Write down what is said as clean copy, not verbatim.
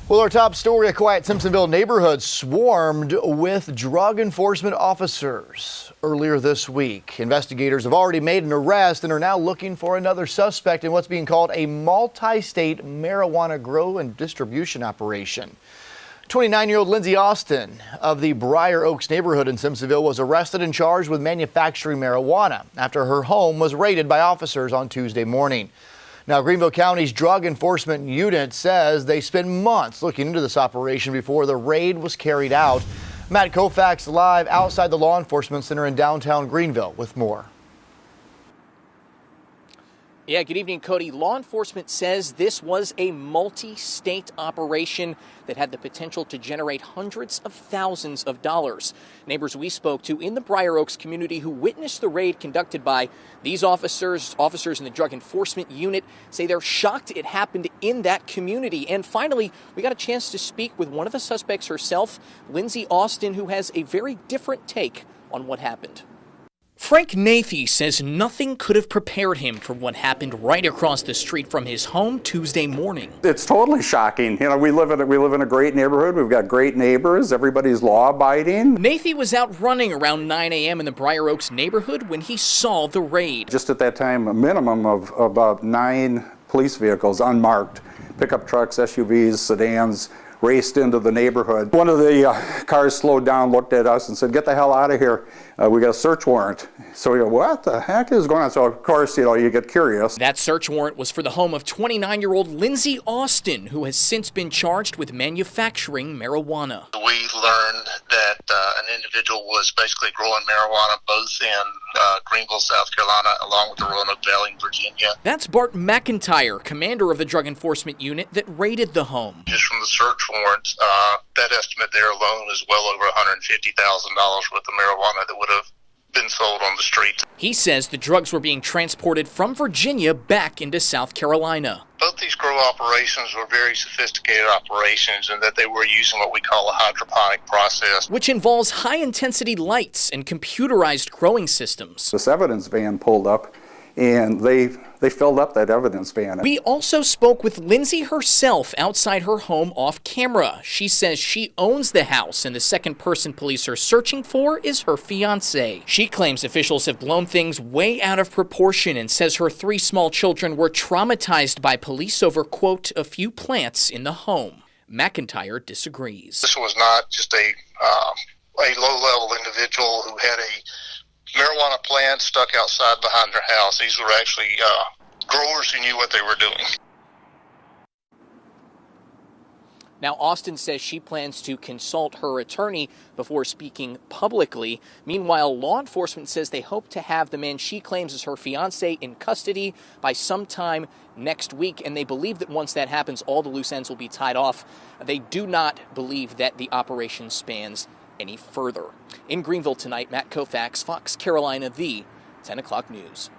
Well, our top story, a quiet Simpsonville neighborhood swarmed with drug enforcement officers. Earlier this week, investigators have already made an arrest and are now looking for another suspect in what's being called a multi-state marijuana grow and distribution operation. 29-year-old Lindsay Austin of the Briar Oaks neighborhood in Simpsonville was arrested and charged with manufacturing marijuana after her home was raided by officers on Tuesday morning. Now, Greenville County's Drug Enforcement Unit says they spent months looking into this operation before the raid was carried out. Matt Koufax live outside the Law Enforcement Center in downtown Greenville with more. Yeah, good evening, Cody. Law enforcement says this was a multi-state operation that had the potential to generate hundreds of thousands of dollars. Neighbors we spoke to in the Briar Oaks community who witnessed the raid conducted by these officers in the Drug Enforcement Unit, say they're shocked it happened in that community. And finally, we got a chance to speak with one of the suspects herself, Lindsay Austin, who has a very different take on what happened. Frank Nathy says nothing could have prepared him for what happened right across the street from his home Tuesday morning. It's totally shocking. You know, we live in a great neighborhood. We've got great neighbors. Everybody's law-abiding. Nathy was out running around 9 a.m. in the Briar Oaks neighborhood when he saw the raid. Just at that time, a minimum of about 9 police vehicles, unmarked, pickup trucks, SUVs, sedans, raced into the neighborhood. One of the cars slowed down, looked at us and said, "Get the hell out of here. We got a search warrant." So we go, "What the heck is going on?" So of course, you get curious. That search warrant was for the home of 29-year-old Lindsay Austin, who has since been charged with manufacturing marijuana. We learned that an individual was basically growing marijuana both in Greenville, South Carolina, along with the Roanoke Valley in Virginia. That's Bart McIntyre, commander of the Drug Enforcement Unit that raided the home. Just from the search warrant, that estimate there alone is well over $150,000 worth of marijuana that would have been sold on the streets. He says the drugs were being transported from Virginia back into South Carolina. Both these grow operations were very sophisticated operations in that they were using what we call a hydroponic process, which involves high-intensity lights and computerized growing systems. This evidence van pulled up, and they filled up that evidence van. We also spoke with Lindsay herself outside her home off camera. She says she owns the house, and the second person police are searching for is her fiancé. She claims officials have blown things way out of proportion and says her 3 small children were traumatized by police over, quote, a few plants in the home. McIntyre disagrees. This was not just a low-level individual who had a marijuana plant stuck outside behind their house. These were actually growers who knew what they were doing. Now, Austin says she plans to consult her attorney before speaking publicly. Meanwhile, law enforcement says they hope to have the man she claims is her fiancé in custody by sometime next week, and they believe that once that happens, all the loose ends will be tied off. They do not believe that the operation spans any further. In Greenville tonight, Matt Koufax, Fox Carolina, the 10 o'clock news.